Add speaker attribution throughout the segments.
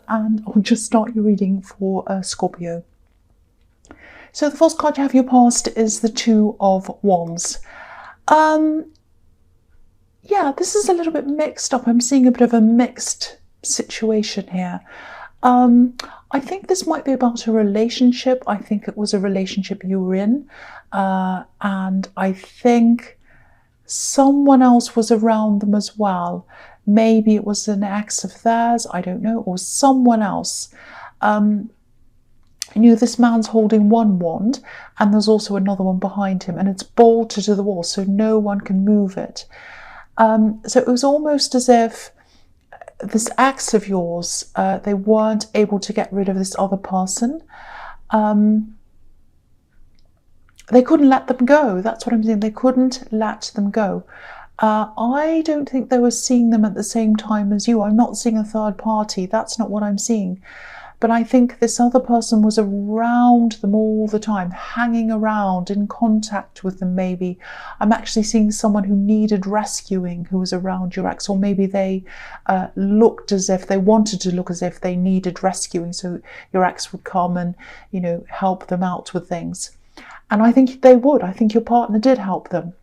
Speaker 1: and I'll just start your reading for Scorpio. So the first card you have your past is the Two of Wands. Yeah, this is a little bit mixed up. I'm seeing a bit of a mixed situation here. I think this might be about a relationship. I think it was a relationship you were in. And I think someone else was around them as well. Maybe it was an ex of theirs, I don't know, or someone else. This man's holding one wand and there's also another one behind him, and it's bolted to the wall so no one can move it. So it was almost as if this ex of yours, they weren't able to get rid of this other person. They couldn't let them go. That's what I'm saying. They couldn't let them go. I don't think they were seeing them at the same time as you. I'm not seeing a third party. That's not what I'm seeing. But I think this other person was around them all the time, hanging around, in contact with them maybe. I'm actually seeing someone who needed rescuing who was around your ex, or maybe they looked as if they wanted to look as if they needed rescuing, so your ex would come and, help them out with things. And I think they would. I think your partner did help them.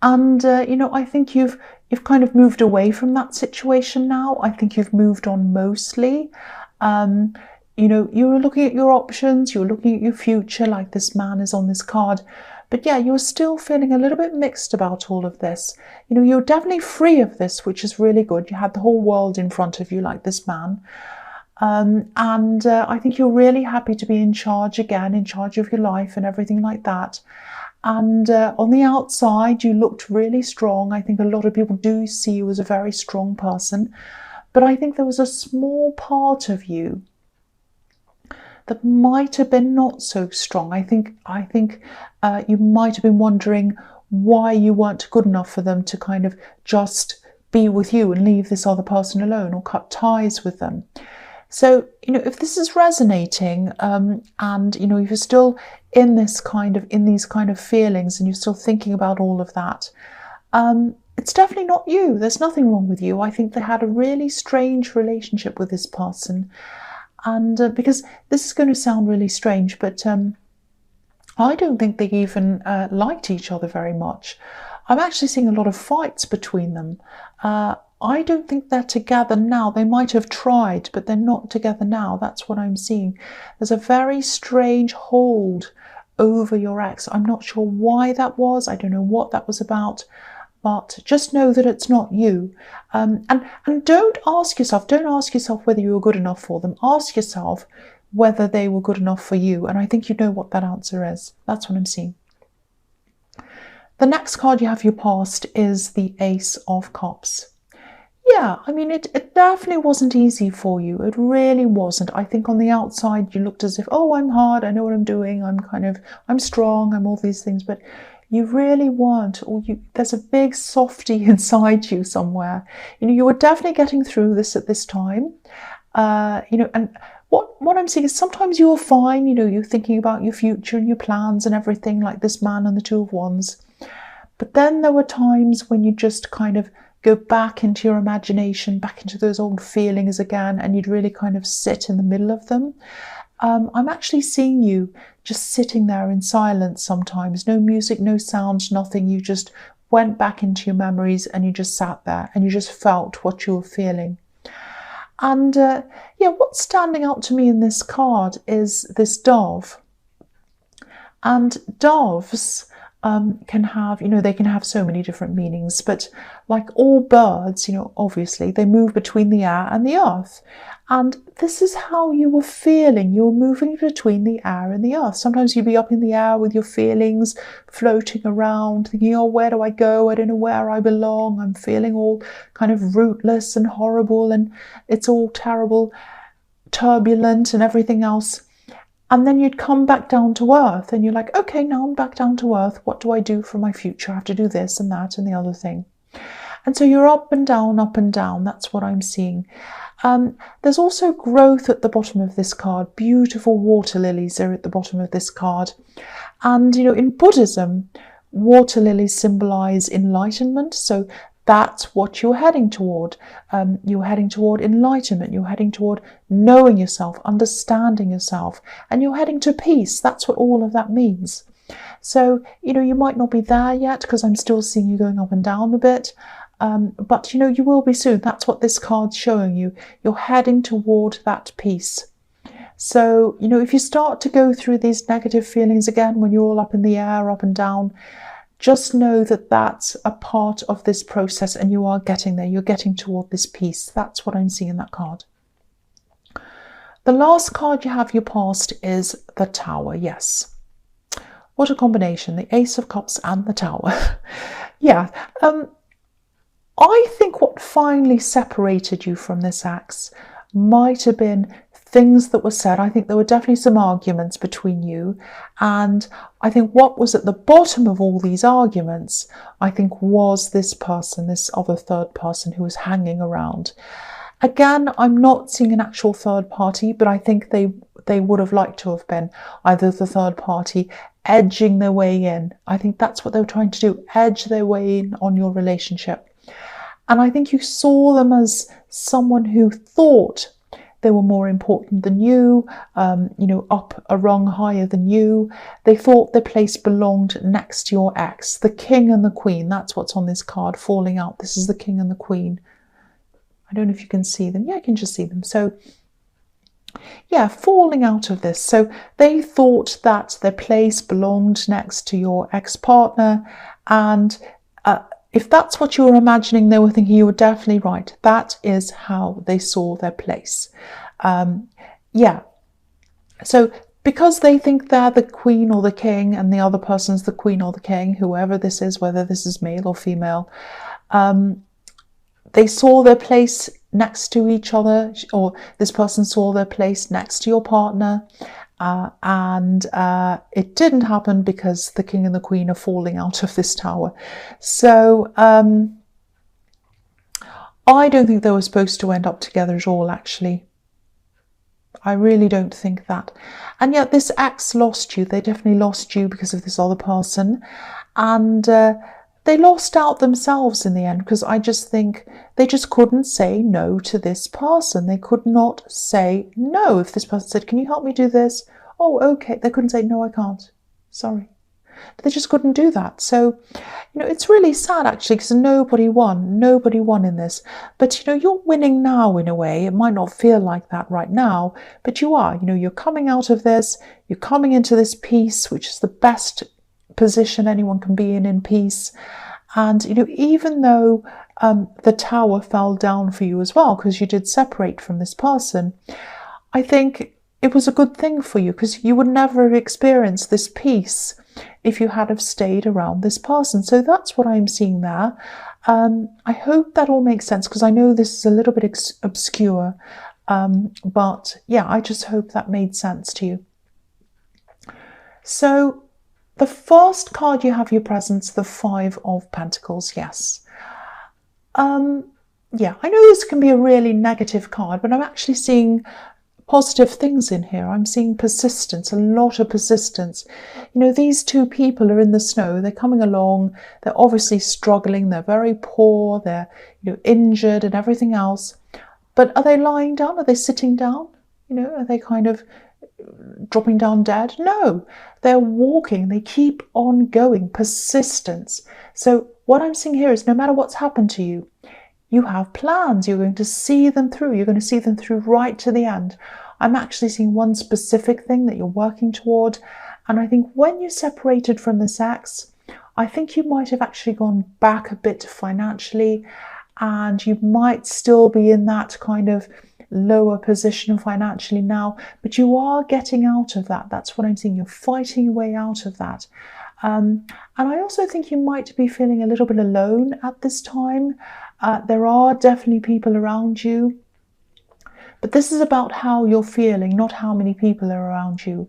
Speaker 1: And, I think you've kind of moved away from that situation now. I think you've moved on mostly. You were looking at your options, you were looking at your future, like this man is on this card. But yeah, you're still feeling a little bit mixed about all of this. You're definitely free of this, which is really good. You had the whole world in front of you, like this man. I think you're really happy to be in charge again, in charge of your life and everything like that. And on the outside, you looked really strong. I think a lot of people do see you as a very strong person. But I think there was a small part of you that might have been not so strong. I think you might have been wondering why you weren't good enough for them to kind of just be with you and leave this other person alone, or cut ties with them. So, if this is resonating, and, if you're still in these kind of feelings and you're still thinking about all of that, it's definitely not you. There's nothing wrong with you. I think they had a really strange relationship with this person. And because this is going to sound really strange, but I don't think they even liked each other very much. I'm actually seeing a lot of fights between them. I don't think they're together now. They might have tried, but they're not together now. That's what I'm seeing. There's a very strange hold over your ex. I'm not sure why that was. I don't know what that was about, but just know that it's not you. And don't ask yourself whether you were good enough for them. Ask yourself whether they were good enough for you. And I think you know what that answer is. That's what I'm seeing. The next card you have your past is the Ace of Cups. Yeah, I mean, it definitely wasn't easy for you. It really wasn't. I think on the outside you looked as if, oh, I'm hard, I know what I'm doing, I'm strong, I'm all these things, but you really weren't. There's a big softy inside you somewhere. You were definitely getting through this at this time. And what I'm seeing is sometimes you're fine, you're thinking about your future and your plans and everything, like this man and the Two of Wands. But then there were times when you just kind of go back into your imagination, back into those old feelings again, and you'd really kind of sit in the middle of them. I'm actually seeing you just sitting there in silence sometimes. No music, no sound, nothing. You just went back into your memories and you just sat there and you just felt what you were feeling. And what's standing out to me in this card is this dove. And doves can have, they can have so many different meanings, but like all birds, obviously they move between the air and the earth. And this is how you were feeling. You were moving between the air and the earth. Sometimes you'd be up in the air with your feelings, floating around, thinking, oh, where do I go? I don't know where I belong. I'm feeling all kind of rootless and horrible, and it's all terrible, turbulent and everything else. And then you'd come back down to earth and you're like, okay, now I'm back down to earth. What do I do for my future? I have to do this and that and the other thing. And so you're up and down, up and down. That's what I'm seeing. There's also growth at the bottom of this card. Beautiful water lilies are at the bottom of this card. And, in Buddhism, water lilies symbolize enlightenment. So That's what you're heading toward. You're heading toward enlightenment. You're heading toward knowing yourself, understanding yourself, and you're heading to peace. That's what all of that means. So, you might not be there yet because I'm still seeing you going up and down a bit. But, you will be soon. That's what this card's showing you. You're heading toward that peace. So, if you start to go through these negative feelings again when you're all up in the air, up and down, just know that that's a part of this process and you are getting there. You're getting toward this peace. That's what I'm seeing in that card. The last card you have your past is the Tower. Yes. What a combination. The Ace of Cups and the Tower. Yeah. I think what finally separated you from this ex might have been things that were said. I think there were definitely some arguments between you, and I think what was at the bottom of all these arguments, I think, was this person, this other third person who was hanging around. Again, I'm not seeing an actual third party, but I think they would have liked to have been either the third party edging their way in. I think that's what they were trying to do, edge their way in on your relationship. And I think you saw them as someone who thought they were more important than you, up a rung higher than you. They thought their place belonged next to your ex. The king and the queen, that's what's on this card, falling out. This is the king and the queen. I don't know if you can see them. Yeah, I can just see them. So, yeah, falling out of this. So they thought that their place belonged next to your ex-partner, and if that's what you were imagining, they were thinking, you were definitely right. That is how they saw their place. Yeah. So because they think they're the queen or the king and the other person's the queen or the king, whoever this is, whether this is male or female, they saw their place next to each other, or this person saw their place next to your partner. And it didn't happen because the king and the queen are falling out of this tower. So I don't think they were supposed to end up together at all, actually. I really don't think that. And yet this ex lost you. They definitely lost you because of this other person. And they lost out themselves in the end, because I just think they just couldn't say no to this person. They could not say no. If this person said, can you help me do this? Oh, okay. They couldn't say, no, I can't. Sorry. They just couldn't do that. So, it's really sad, actually, because nobody won. Nobody won in this. But, you're winning now in a way. It might not feel like that right now, but you are. You're coming out of this. You're coming into this peace, which is the best position anyone can be in peace. And even though the tower fell down for you as well, because you did separate from this person, I think it was a good thing for you, because you would never have experienced this peace if you had have stayed around this person. So that's what I'm seeing there. I hope that all makes sense, because I know this is a little bit obscure, but yeah, I just hope that made sense to you. So the first card you have your presence, the Five of Pentacles. Yes. Yeah, I know this can be a really negative card, but I'm actually seeing positive things in here. I'm seeing persistence, a lot of persistence. These two people are in the snow. They're coming along. They're obviously struggling. They're very poor. They're, injured and everything else. But are they lying down? Are they sitting down? Are they kind of dropping down dead? No, they're walking. They keep on going. Persistence. So what I'm seeing here is no matter what's happened to you, you have plans. You're going to see them through. You're going to see them through right to the end. I'm actually seeing one specific thing that you're working toward. And I think when you separated from this ex, I think you might have actually gone back a bit financially, and you might still be in that kind of lower position financially now, but you are getting out of that. That's what I'm seeing. You're fighting your way out of that. And I also think you might be feeling a little bit alone at this time. There are definitely people around you, but this is about how you're feeling, not how many people are around you.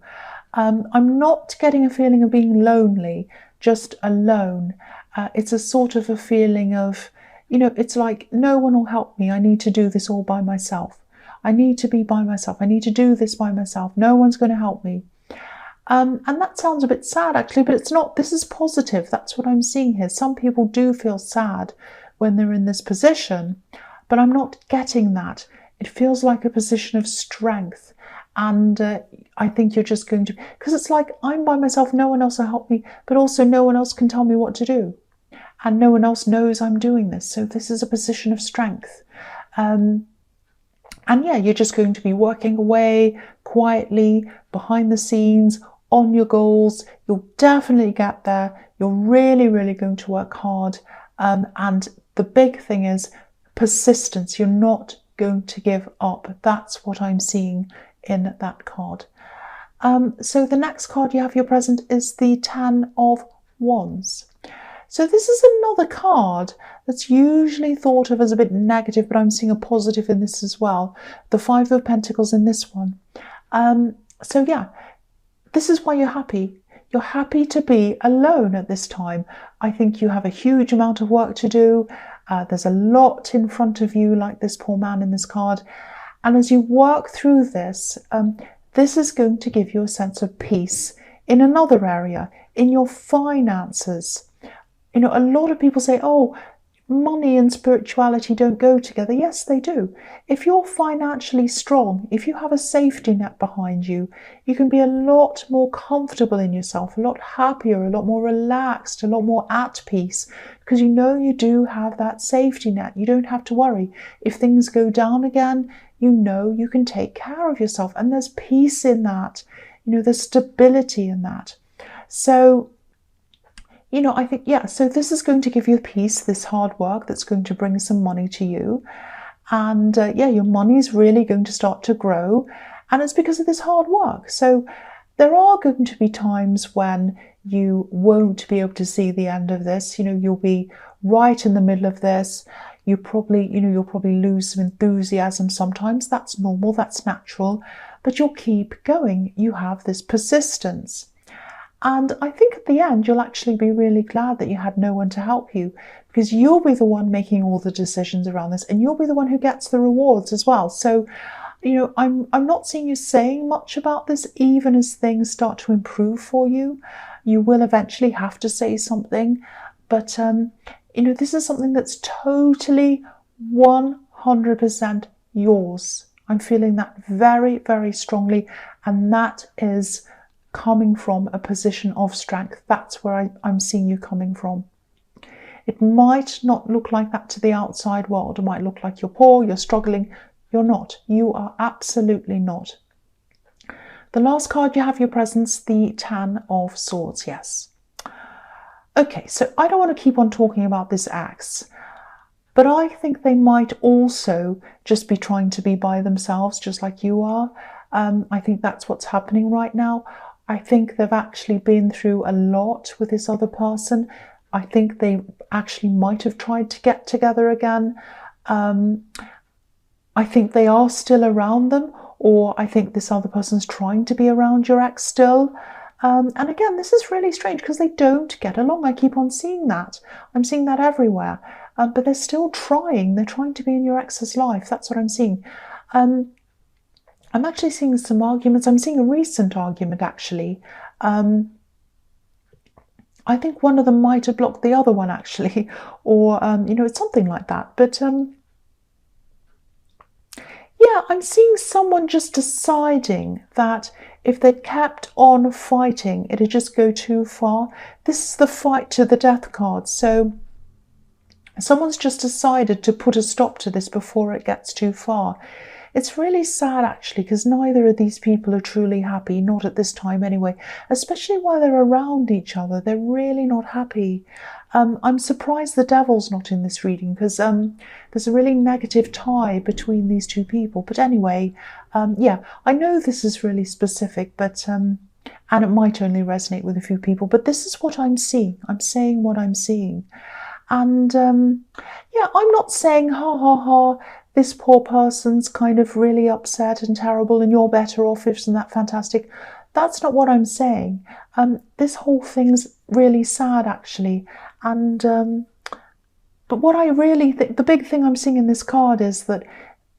Speaker 1: I'm not getting a feeling of being lonely, just alone. It's a sort of a feeling of, it's like no one will help me. I need to do this all by myself. I need to be by myself. I need to do this by myself. No one's going to help me. And that sounds a bit sad, actually, but it's not. This is positive. That's what I'm seeing here. Some people do feel sad when they're in this position, but I'm not getting that. It feels like a position of strength. And I think you're just going to, because it's like I'm by myself, no one else will help me, but also no one else can tell me what to do. And no one else knows I'm doing this. So this is a position of strength. And yeah, you're just going to be working away quietly, behind the scenes, on your goals. You'll definitely get there. You're really, really going to work hard. And the big thing is persistence. You're not going to give up. That's what I'm seeing in that card. So the next card you have your present is the Ten of Wands. So this is another card that's usually thought of as a bit negative, but I'm seeing a positive in this as well. The Five of Pentacles in this one. So yeah, this is why you're happy. You're happy to be alone at this time. I think you have a huge amount of work to do. There's a lot in front of you, like this poor man in this card. And as you work through this, this is going to give you a sense of peace in another area, in your finances. You know, a lot of people say, oh, money and spirituality don't go together. Yes, they do. If you're financially strong, if you have a safety net behind you, you can be a lot more comfortable in yourself, a lot happier, a lot more relaxed, a lot more at peace, because you know you do have that safety net. You don't have to worry. If things go down again, you know you can take care of yourself, and there's peace in that. You know, there's stability in that. So, you know, I think, yeah, so this is going to give you peace, this hard work that's going to bring some money to you. And yeah, your money's really going to start to grow. And it's because of this hard work. So there are going to be times when you won't be able to see the end of this. You know, you'll be right in the middle of this. You probably, you know, you'll probably lose some enthusiasm sometimes. That's normal, that's natural. But you'll keep going. You have this persistence. And I think at the end, you'll actually be really glad that you had no one to help you, because you'll be the one making all the decisions around this, and you'll be the one who gets the rewards as well. So, you know, I'm not seeing you saying much about this, even as things start to improve for you. You will eventually have to say something, but, you know, this is something that's totally 100% yours. I'm feeling that very, very strongly, and that is coming from a position of strength. That's where I'm seeing you coming from. It might not look like that to the outside world. It might look like you're poor, you're struggling. You're not. You are absolutely not. The last card you have your presence, the Ten of Swords. Yes. Okay, so I don't want to keep on talking about this axe, but I think they might also just be trying to be by themselves, just like you are. I think that's what's happening right now. I think they've actually been through a lot with this other person. I think they actually might have tried to get together again. I think they are still around them, or I think this other person's trying to be around your ex still. And again, this is really strange because they don't get along. I keep on seeing that. I'm seeing that everywhere. But they're still trying. They're trying to be in your ex's life. That's what I'm seeing. I'm actually seeing some arguments. I'm seeing a recent argument, actually. I think one of them might have blocked the other one, actually. Or, you know, it's something like that. But, yeah, I'm seeing someone just deciding that if they kept on fighting, it'd just go too far. This is the fight to the death card. So someone's just decided to put a stop to this before it gets too far. It's really sad, actually, because neither of these people are truly happy, not at this time anyway, especially while they're around each other. They're really not happy. I'm surprised the devil's not in this reading, because there's a really negative tie between these two people. But anyway, yeah, I know this is really specific, but and it might only resonate with a few people, but this is what I'm seeing. I'm saying what I'm seeing. And yeah, I'm not saying, ha, ha, ha, this poor person's kind of really upset and terrible and you're better off, isn't that fantastic? That's not what I'm saying. This whole thing's really sad, actually. And but what I really think, the big thing I'm seeing in this card is that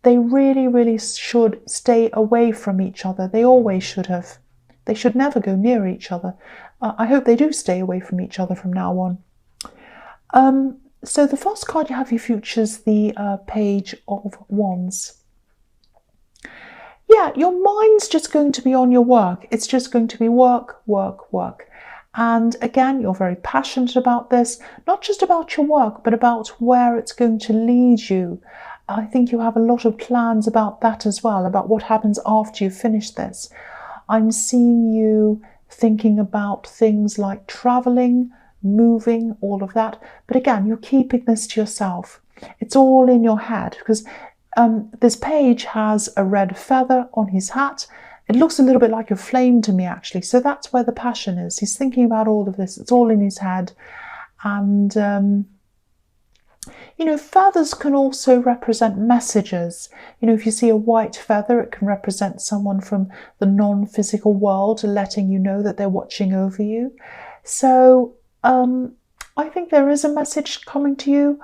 Speaker 1: they really, really should stay away from each other. They always should have. They should never go near each other. I hope they do stay away from each other from now on. So the first card you have for your future is the Page of Wands. Yeah, your mind's just going to be on your work. It's just going to be work, work, work. And again, you're very passionate about this, not just about your work, but about where it's going to lead you. I think you have a lot of plans about that as well, about what happens after you finish this. I'm seeing you thinking about things like traveling, moving, all of that. But again, you're keeping this to yourself. It's all in your head, because this page has a red feather on his hat. It looks a little bit like a flame to me, actually. So that's where the passion is. He's thinking about all of this. It's all in his head. And, you know, feathers can also represent messages. You know, if you see a white feather, it can represent someone from the non-physical world letting you know that they're watching over you. So I think there is a message coming to you.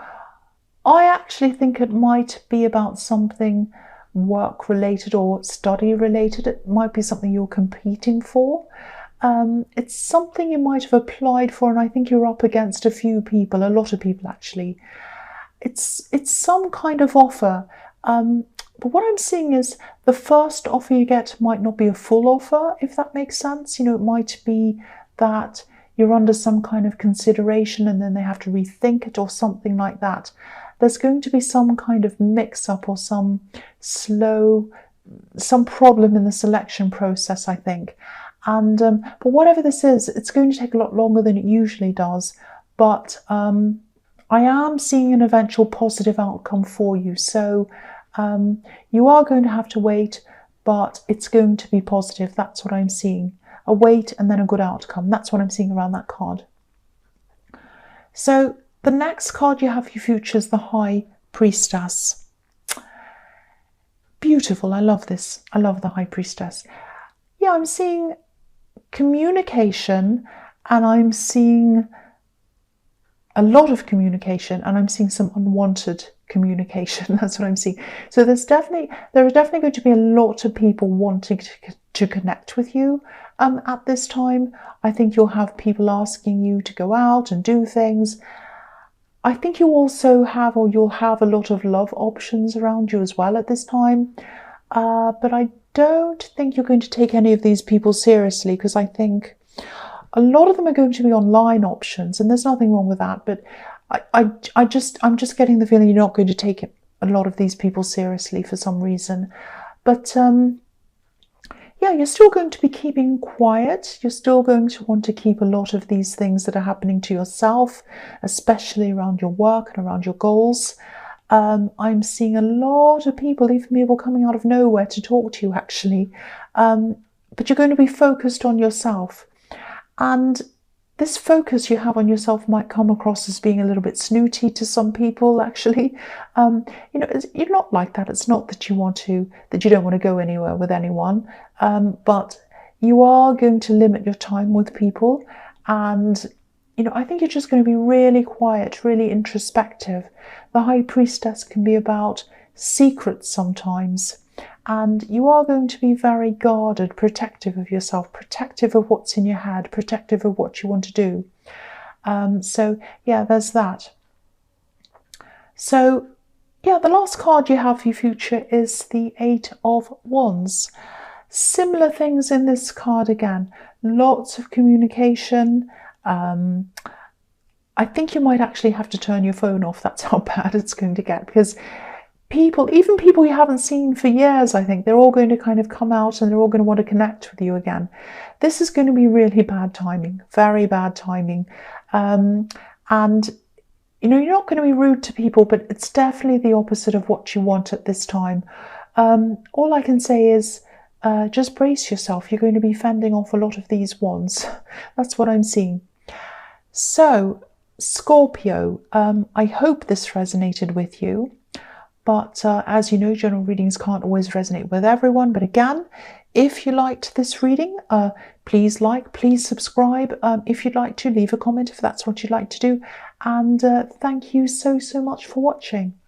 Speaker 1: I actually think it might be about something work related or study related. It might be something you're competing for. It's something you might have applied for, and I think you're up against a few people, a lot of people actually. It's some kind of offer. But what I'm seeing is the first offer you get might not be a full offer, if that makes sense. You know, it might be that you're under some kind of consideration and then they have to rethink it or something like that. There's going to be some kind of mix-up or some problem in the selection process, I think. And but whatever this is, it's going to take a lot longer than it usually does. But I am seeing an eventual positive outcome for you. So you are going to have to wait, but it's going to be positive. That's what I'm seeing. A wait and then a good outcome. That's what I'm seeing around that card. So the next card you have for your future is the High Priestess. Beautiful. I love this. I love the High Priestess. Yeah, I'm seeing communication, and I'm seeing a lot of communication, and I'm seeing some unwanted communication. That's what I'm seeing. So there are definitely going to be a lot of people wanting to connect with you at this time. I think you'll have people asking you to go out and do things. I think you also have, or you'll have, a lot of love options around you as well at this time. But I don't think you're going to take any of these people seriously, because I think a lot of them are going to be online options, and there's nothing wrong with that. But I'm just getting the feeling you're not going to take a lot of these people seriously for some reason. But yeah, you're still going to be keeping quiet. You're still going to want to keep a lot of these things that are happening to yourself, especially around your work and around your goals. I'm seeing a lot of people, even people coming out of nowhere to talk to you, actually. But you're going to be focused on yourself. And this focus you have on yourself might come across as being a little bit snooty to some people, actually. You know, you're not like that. It's not that you don't want to go anywhere with anyone, but you are going to limit your time with people. And, you know, I think you're just going to be really quiet, really introspective. The High Priestess can be about secrets sometimes. And you are going to be very guarded, protective of yourself, protective of what's in your head, protective of what you want to do. So, yeah, there's that. So, yeah, the last card you have for your future is the Eight of Wands. Similar things in this card again. Lots of communication. I think you might actually have to turn your phone off. That's how bad it's going to get, because even people you haven't seen for years, I think, they're all going to kind of come out and they're all going to want to connect with you again. This is going to be really bad timing, very bad timing. And, you know, you're not going to be rude to people, but it's definitely the opposite of what you want at this time. All I can say is just brace yourself. You're going to be fending off a lot of these wands. That's what I'm seeing. So, Scorpio, I hope this resonated with you. But as you know, general readings can't always resonate with everyone. But again, if you liked this reading, please subscribe. If you'd like to, leave a comment if that's what you'd like to do. And thank you so much for watching.